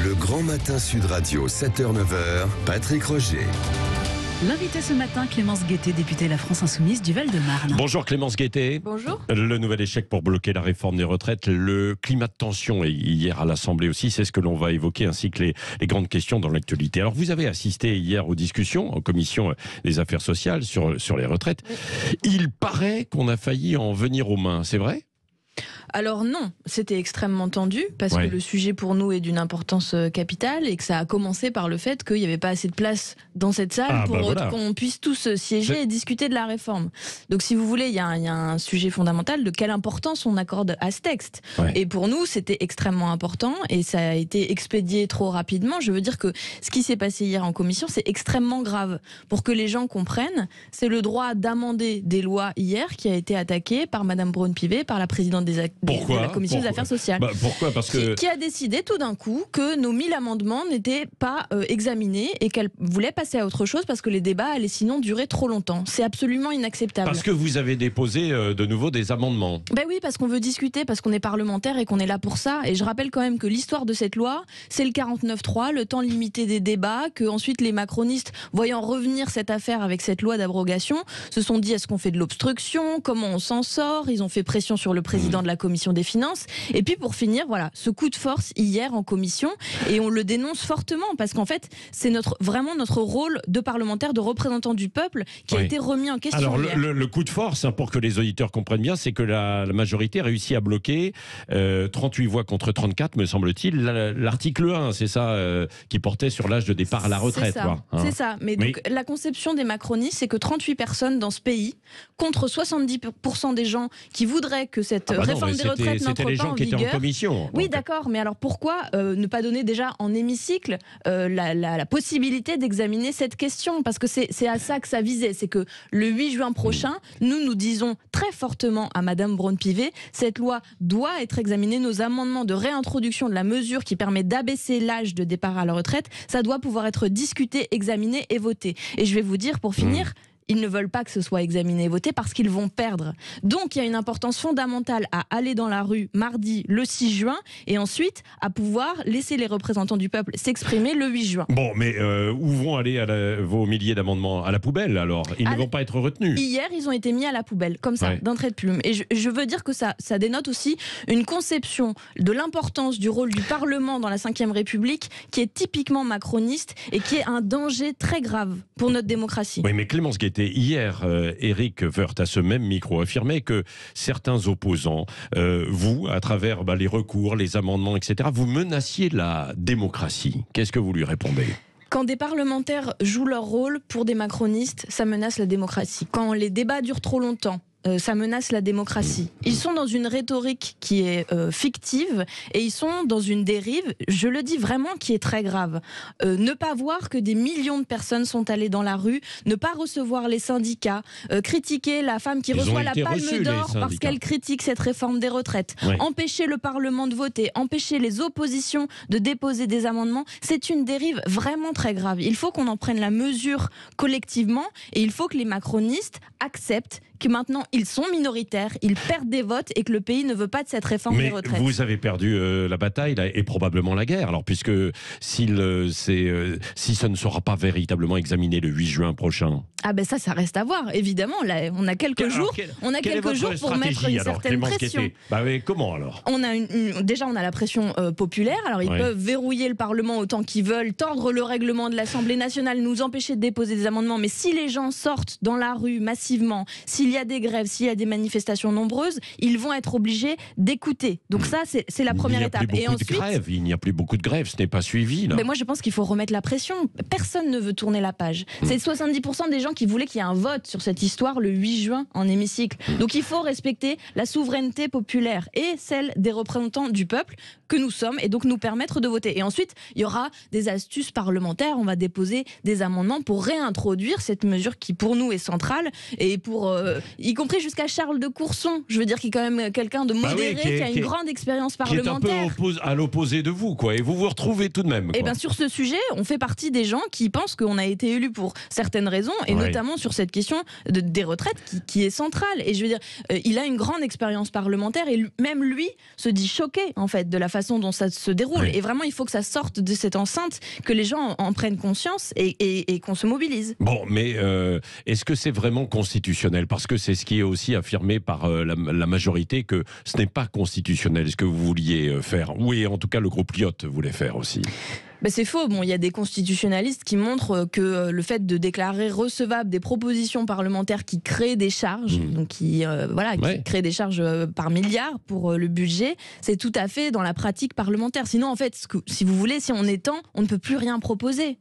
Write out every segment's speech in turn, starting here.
Le Grand Matin Sud Radio, 7h-9h, Patrick Roger. L'invité ce matin, Clémence Guettet, députée La France Insoumise du Val-de-Marne. Bonjour Clémence Guettet. Bonjour. Le nouvel échec pour bloquer la réforme des retraites, le climat de tension hier à l'Assemblée aussi, c'est ce que l'on va évoquer, ainsi que les grandes questions dans l'actualité. Alors vous avez assisté hier aux discussions en commission des affaires sociales sur les retraites. Oui. Il paraît qu'on a failli en venir aux mains, c'est vrai ? Alors non, c'était extrêmement tendu parce que le sujet pour nous est d'une importance capitale et que ça a commencé par le fait qu'il n'y avait pas assez de place dans cette salle pour qu'on puisse tous siéger et discuter de la réforme. Donc si vous voulez, il y a un sujet fondamental de quelle importance on accorde à ce texte. Ouais. Et pour nous, c'était extrêmement important et ça a été expédié trop rapidement. Je veux dire que ce qui s'est passé hier en commission, c'est extrêmement grave. Pour que les gens comprennent, c'est le droit d'amender des lois hier qui a été attaqué par Madame Braun-Pivet, par la présidente de la Commission des Affaires sociales. Pourquoi ? Parce que... qui a décidé tout d'un coup que nos 1000 amendements n'étaient pas examinés et qu'elle voulait passer à autre chose parce que les débats allaient sinon durer trop longtemps. C'est absolument inacceptable. Parce que vous avez déposé de nouveau des amendements. Ben oui, parce qu'on veut discuter, parce qu'on est parlementaire et qu'on est là pour ça. Et je rappelle quand même que l'histoire de cette loi, c'est le 49.3, le temps limité des débats, que ensuite les macronistes, voyant revenir cette affaire avec cette loi d'abrogation, se sont dit est-ce qu'on fait de l'obstruction ? Comment on s'en sort ? Ils ont fait pression sur le président de la Commission des finances. Et puis pour finir, voilà, ce coup de force hier en commission, et on le dénonce fortement parce qu'en fait, c'est vraiment notre rôle de parlementaire, de représentant du peuple qui a été remis en question. Alors le coup de force, pour que les auditeurs comprennent bien, c'est que la majorité réussit à bloquer 38 voix contre 34, me semble-t-il, l'article 1, c'est ça, qui portait sur l'âge de départ à la retraite. C'est ça. Mais donc, la conception des macronistes, c'est que 38 personnes dans ce pays, contre 70% des gens qui voudraient que cette réforme des retraites n'entre pas en vigueur. C'était les gens qui étaient en commission. Oui, d'accord, mais alors pourquoi ne pas donner déjà en hémicycle la possibilité d'examiner cette question ? Parce que c'est à ça que ça visait. C'est que le 8 juin prochain, nous disons très fortement à Madame Braun-Pivet, cette loi doit être examinée, nos amendements de réintroduction de la mesure qui permet d'abaisser l'âge de départ à la retraite, ça doit pouvoir être discuté, examiné et voté. Et je vais vous dire, pour finir... Ils ne veulent pas que ce soit examiné et voté parce qu'ils vont perdre. Donc il y a une importance fondamentale à aller dans la rue mardi le 6 juin et ensuite à pouvoir laisser les représentants du peuple s'exprimer le 8 juin. Bon, mais où vont aller vos milliers d'amendements ? À la poubelle alors ? Ils ne vont pas être retenus ? Hier, ils ont été mis à la poubelle, comme ça, d'un trait de plume. Et je veux dire que ça dénote aussi une conception de l'importance du rôle du Parlement dans la Ve République qui est typiquement macroniste et qui est un danger très grave pour notre démocratie. Oui, mais Clémence Guettet, hier, Éric Woerth, à ce même micro, affirmait que certains opposants, vous, à travers les recours, les amendements, etc., vous menaciez la démocratie. Qu'est-ce que vous lui répondez ? Quand des parlementaires jouent leur rôle pour des macronistes, ça menace la démocratie. Quand les débats durent trop longtemps, ça menace la démocratie. Ils sont dans une rhétorique qui est fictive et ils sont dans une dérive, je le dis vraiment, qui est très grave. Ne pas voir que des millions de personnes sont allées dans la rue, ne pas recevoir les syndicats, critiquer la femme qui reçoit la Palme d'Or parce qu'elle critique cette réforme des retraites, empêcher le Parlement de voter, empêcher les oppositions de déposer des amendements, c'est une dérive vraiment très grave. Il faut qu'on en prenne la mesure collectivement et il faut que les macronistes acceptent que maintenant ils sont minoritaires, ils perdent des votes et que le pays ne veut pas de cette réforme des retraites. Vous avez perdu la bataille et probablement la guerre. Alors puisque si ça ne sera pas véritablement examiné le 8 juin prochain. Ah ben ça reste à voir. Évidemment, là, on a quelques jours, pour mettre une certaine pression. Comment alors ? Déjà on a la pression populaire. Alors ils peuvent verrouiller le Parlement autant qu'ils veulent, tordre le règlement de l'Assemblée nationale, nous empêcher de déposer des amendements. Mais si les gens sortent dans la rue massivement, s'il y a des grèves, s'il y a des manifestations nombreuses, ils vont être obligés d'écouter. Donc ça, c'est la première étape. Et ensuite, il n'y a plus beaucoup de grèves, ce n'est pas suivi. Là. Mais moi, je pense qu'il faut remettre la pression. Personne ne veut tourner la page. C'est 70% des gens qui voulaient qu'il y ait un vote sur cette histoire le 8 juin en hémicycle. Donc il faut respecter la souveraineté populaire et celle des représentants du peuple que nous sommes et donc nous permettre de voter. Et ensuite, il y aura des astuces parlementaires. On va déposer des amendements pour réintroduire cette mesure qui, pour nous, est centrale et pour y compris jusqu'à Charles de Courson, je veux dire, qui est quand même quelqu'un de modéré, qui a une grande expérience parlementaire. Qui est un peu à l'opposé de vous, quoi. Et vous vous retrouvez tout de même. Et bien sur ce sujet, on fait partie des gens qui pensent qu'on a été élus pour certaines raisons, et notamment sur cette question des retraites qui est centrale. Et je veux dire, il a une grande expérience parlementaire, et même lui se dit choqué en fait de la façon dont ça se déroule. Et vraiment, il faut que ça sorte de cette enceinte, que les gens en prennent conscience et qu'on se mobilise. Bon, mais est-ce que c'est vraiment constitutionnel? Parce que c'est ce qui est aussi affirmé par la majorité, que ce n'est pas constitutionnel, ce que vous vouliez faire. Oui, en tout cas, le groupe Lyotte voulait faire aussi. Ben c'est faux. Bon, il y a des constitutionnalistes qui montrent que le fait de déclarer recevables des propositions parlementaires qui créent des charges, donc qui créent des charges par milliards pour le budget, c'est tout à fait dans la pratique parlementaire. Sinon, en fait, si vous voulez, si on étend, on ne peut plus rien proposer.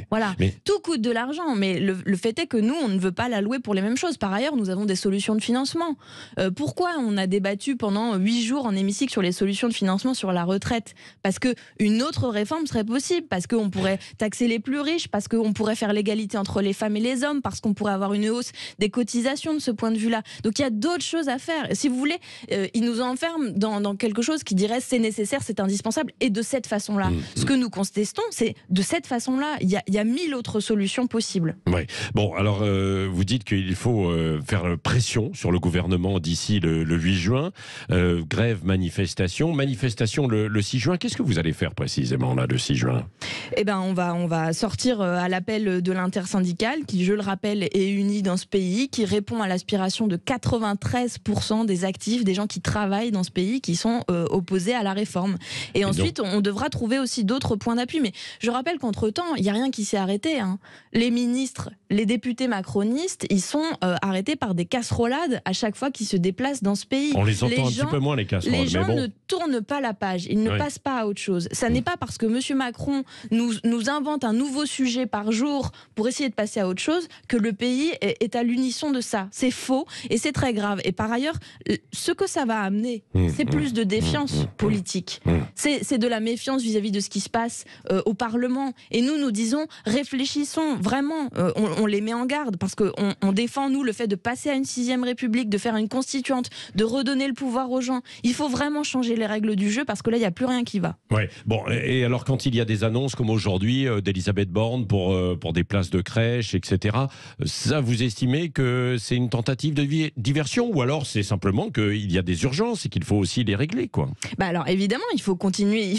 Voilà, tout coûte de l'argent, mais le fait est que nous, on ne veut pas l'allouer pour les mêmes choses. Par ailleurs, nous avons des solutions de financement. Pourquoi on a débattu pendant 8 jours en hémicycle sur les solutions de financement sur la retraite? Parce qu'une autre réforme serait possible, parce qu'on pourrait taxer les plus riches, parce qu'on pourrait faire l'égalité entre les femmes et les hommes, parce qu'on pourrait avoir une hausse des cotisations de ce point de vue-là. Donc il y a d'autres choses à faire. Si vous voulez, ils nous enferment dans quelque chose qui dirait c'est nécessaire, c'est indispensable, et de cette façon-là. Ce que nous contestons, c'est de cette façon-là. Il y a 1000 autres solutions possibles. Ouais. Bon, alors vous dites qu'il faut faire pression sur le gouvernement d'ici le 8 juin. Grève, manifestation le 6 juin. Qu'est-ce que vous allez faire précisément là, le 6 juin? Eh ben, on va sortir à l'appel de l'intersyndicale, qui, je le rappelle, est unie dans ce pays, qui répond à l'aspiration de 93% des actifs, des gens qui travaillent dans ce pays, qui sont opposés à la réforme. Et ensuite, on devra trouver aussi d'autres points d'appui. Mais je rappelle qu'entre-temps, il n'y a rien qui s'est arrêté. Les ministres, les députés macronistes, ils sont arrêtés par des casserolades à chaque fois qu'ils se déplacent dans ce pays. On les entend un petit peu moins, les casseroles. Les gens mais bon. ne tournent pas la page, ils ne passent pas à autre chose. Ça n'est pas parce que M. Macron nous invente un nouveau sujet par jour pour essayer de passer à autre chose que le pays est à l'unisson de ça. C'est faux et c'est très grave. Et par ailleurs, ce que ça va amener, c'est plus de défiance politique. C'est de la méfiance vis-à-vis de ce qui se passe au Parlement. Et nous disons, réfléchissons vraiment, on les met en garde, parce qu'on défend, nous, le fait de passer à une 6e République, de faire une constituante, de redonner le pouvoir aux gens. Il faut vraiment changer les règles du jeu, parce que là, il n'y a plus rien qui va. Ouais. Bon, et alors quand il y a des annonces comme aujourd'hui d'Elisabeth Borne pour des places de crèche, etc., ça, vous estimez que c'est une tentative de diversion, ou alors c'est simplement qu'il y a des urgences et qu'il faut aussi les régler, quoi? Bah alors évidemment, il faut continuer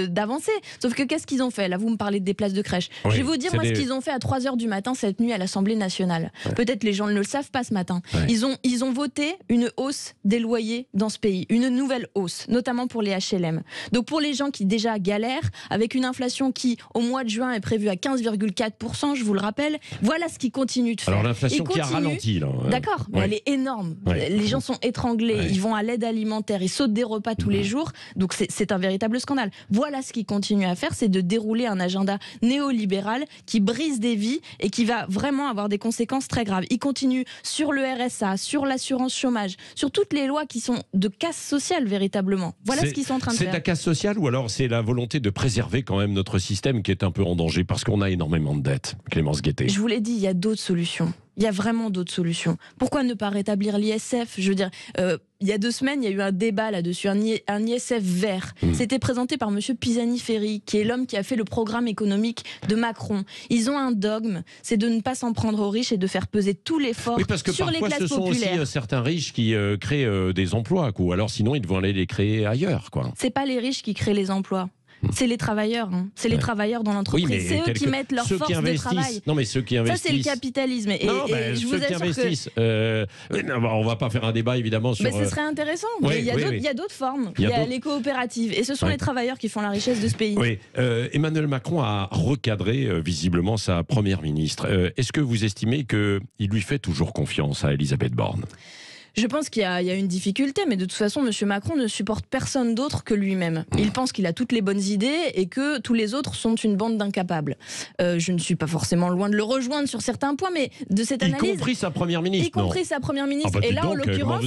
d'avancer. Sauf que qu'est-ce qu'ils ont fait? Là, vous me parlez des places de crèche. Je vais vous dire ce qu'ils ont fait à 3h du matin cette nuit à l'Assemblée nationale. Peut-être les gens ne le savent pas ce matin. Ils ont voté une hausse des loyers dans ce pays, une nouvelle hausse, notamment pour les HLM. Donc pour les gens qui déjà galèrent, avec une inflation qui au mois de juin est prévue à 15,4%, je vous le rappelle, voilà ce qu'ils continuent de faire. Alors l'inflation qui a ralenti là. D'accord, mais elle est énorme. Les gens sont étranglés, ils vont à l'aide alimentaire, ils sautent des repas tous les jours, donc c'est un véritable scandale. Voilà ce qu'ils continuent à faire, c'est de dérouler un agenda néolibéral qui brise des vies et qui va vraiment avoir des conséquences très graves. Ils continuent sur le RSA, sur l'assurance chômage, sur toutes les lois qui sont de casse sociale véritablement. Voilà ce qu'ils sont en train de faire. C'est la casse sociale, ou alors c'est la volonté de préserver quand même notre système qui est un peu en danger parce qu'on a énormément de dettes, Clémence Guettet? Je vous l'ai dit, il y a d'autres solutions. Il y a vraiment d'autres solutions. Pourquoi ne pas rétablir l'ISF? Je veux dire, il y a 2 semaines, il y a eu un débat là-dessus, un ISF vert. C'était présenté par M. Pisani-Ferry, qui est l'homme qui a fait le programme économique de Macron. Ils ont un dogme, c'est de ne pas s'en prendre aux riches et de faire peser tout l'effort sur les classes populaires. Parce que parfois, ce sont aussi certains riches qui créent des emplois, ou alors sinon, ils vont aller les créer ailleurs, quoi. C'est pas les riches qui créent les emplois. C'est les travailleurs, c'est les travailleurs dans l'entreprise. Oui, c'est eux qui mettent leur force de travail. Non, mais ceux qui investissent. Ça, c'est le capitalisme. Et je vous ceux qui investissent. On va pas faire un débat évidemment sur. Mais ce serait intéressant. Il y a d'autres formes. Il y a les coopératives, et ce sont les travailleurs qui font la richesse de ce pays. Oui. Emmanuel Macron a recadré visiblement sa première ministre. Est-ce que vous estimez qu'il lui fait toujours confiance à Elisabeth Borne? Je pense qu'il y a une difficulté, mais de toute façon, M. Macron ne supporte personne d'autre que lui-même. Il pense qu'il a toutes les bonnes idées et que tous les autres sont une bande d'incapables. Je ne suis pas forcément loin de le rejoindre sur certains points, mais de cette analyse... Y compris sa première ministre. Y compris sa première ministre. Et là, en l'occurrence,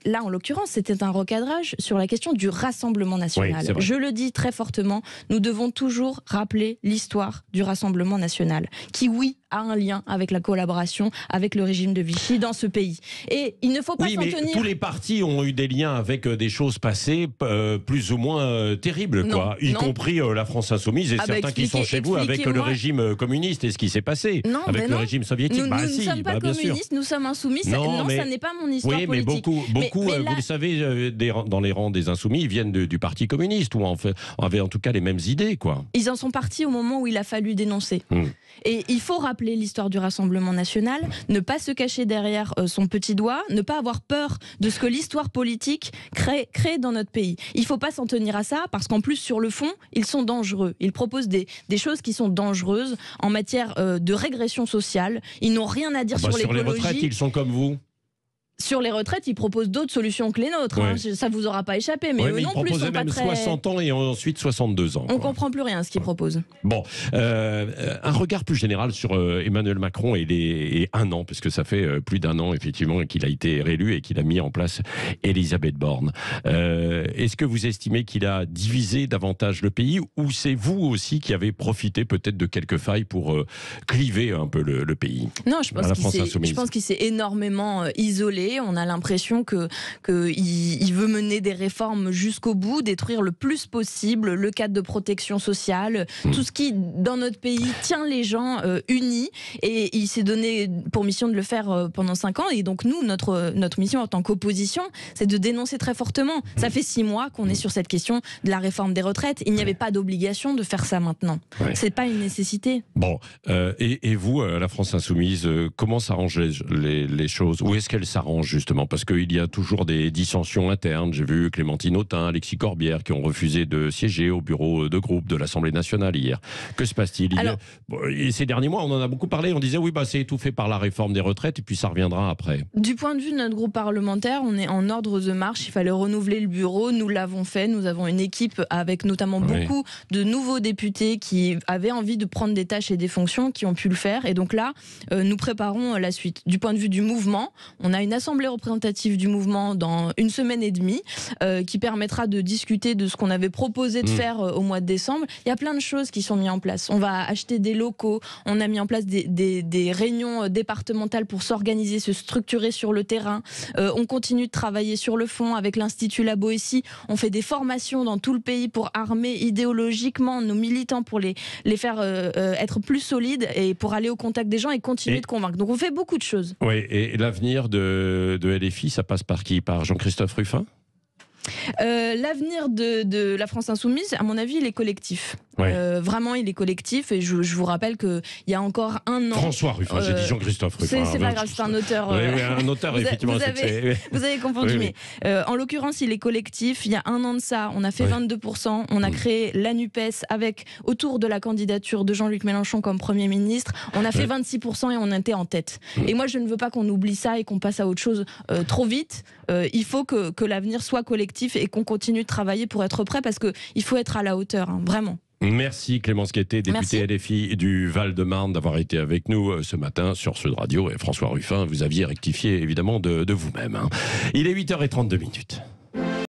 là, en l'occurrence, c'était un recadrage sur la question du Rassemblement national. Oui, je le dis très fortement, nous devons toujours rappeler l'histoire du Rassemblement national, qui, oui, a un lien avec la collaboration avec le régime de Vichy dans ce pays. Et il ne faut pas s'en tenir... tous les partis ont eu des liens avec des choses passées plus ou moins terribles, quoi. Y compris la France Insoumise et certains qui sont chez vous avec le régime communiste et ce qui s'est passé avec le régime soviétique. Nous ne sommes pas communistes, nous sommes insoumis. Non, ça n'est pas mon histoire politique. Oui, mais beaucoup vous le savez, dans les rangs des insoumis, ils viennent du Parti communiste, où on avait en tout cas les mêmes idées, quoi. Ils en sont partis au moment où il a fallu dénoncer. Et il faut rappeler l'histoire du Rassemblement national, ne pas se cacher derrière son petit doigt, ne pas avoir peur de ce que l'histoire politique crée dans notre pays. Il ne faut pas s'en tenir à ça, parce qu'en plus, sur le fond, ils sont dangereux. Ils proposent des choses qui sont dangereuses en matière de régression sociale. Ils n'ont rien à dire sur l'écologie. Sur les retraites, ils sont comme vous. Sur les retraites, ils proposent d'autres solutions que les nôtres. Hein. Ça vous aura pas échappé. Mais eux non plus sont pas très... 60 ans et ensuite 62 ans. On comprend plus rien à ce qu'ils proposent. Bon, un regard plus général sur Emmanuel Macron et un an, parce que ça fait plus d'un an effectivement qu'il a été réélu et qu'il a mis en place Elisabeth Borne. Est-ce que vous estimez qu'il a divisé davantage le pays, ou c'est vous aussi qui avez profité peut-être de quelques failles pour cliver un peu le pays? Non, je pense qu'il s'est énormément isolé. On a l'impression qu'il veut mener des réformes jusqu'au bout, détruire le plus possible le cadre de protection sociale, tout ce qui, dans notre pays, tient les gens unis. Et il s'est donné pour mission de le faire pendant 5 ans. Et donc nous, notre mission en tant qu'opposition, c'est de dénoncer très fortement. Ça fait 6 mois qu'on est sur cette question de la réforme des retraites. Il n'y avait pas d'obligation de faire ça maintenant. C'est pas une nécessité. Bon, et vous, la France Insoumise, comment s'arrangent les choses? Où est-ce qu'elles s'arrangent justement, parce qu'il y a toujours des dissensions internes. J'ai vu Clémentine Autain, Alexis Corbière qui ont refusé de siéger au bureau de groupe de l'Assemblée nationale hier. Que se passe-t-il? Et ces derniers mois, on en a beaucoup parlé, on disait c'est étouffé par la réforme des retraites et puis ça reviendra après. Du point de vue de notre groupe parlementaire, on est en ordre de marche, il fallait renouveler le bureau, nous l'avons fait, nous avons une équipe avec notamment beaucoup de nouveaux députés qui avaient envie de prendre des tâches et des fonctions, qui ont pu le faire, et donc là, nous préparons la suite. Du point de vue du mouvement, on a une assemblée représentative du mouvement dans 1 semaine et demie qui permettra de discuter de ce qu'on avait proposé de faire au mois de décembre. Il y a plein de choses qui sont mises en place. On va acheter des locaux, on a mis en place des réunions départementales pour s'organiser, se structurer sur le terrain. On continue de travailler sur le fond avec l'Institut La Boétie. On fait des formations dans tout le pays pour armer idéologiquement nos militants, pour les faire être plus solides et pour aller au contact des gens et continuer de convaincre. Donc on fait beaucoup de choses. Oui, et l'avenir de LFI, ça passe par qui? Par Jean-Christophe Rufin? L'avenir de la France Insoumise, à mon avis, il est collectif. Vraiment, il est collectif. Et je vous rappelle qu'il y a encore 1 an... François Ruffin, j'ai dit Jean-Christophe Ruffin. C'est pas grave, c'est un auteur. Un auteur, effectivement. Vous avez confondu. Mais en l'occurrence, il est collectif. Il y a 1 an de ça, on a fait 22%. On a créé la NUPES autour de la candidature de Jean-Luc Mélenchon comme Premier ministre. On a fait 26% et on était en tête. Et moi, je ne veux pas qu'on oublie ça et qu'on passe à autre chose trop vite. Il faut que l'avenir soit collectif et qu'on continue de travailler pour être prêt, parce qu'il faut être à la hauteur, vraiment. Merci Clémence Guettet, députée LFI du Val-de-Marne, d'avoir été avec nous ce matin sur Sud Radio. Et François Ruffin, vous aviez rectifié évidemment de vous-même. Il est 8h32.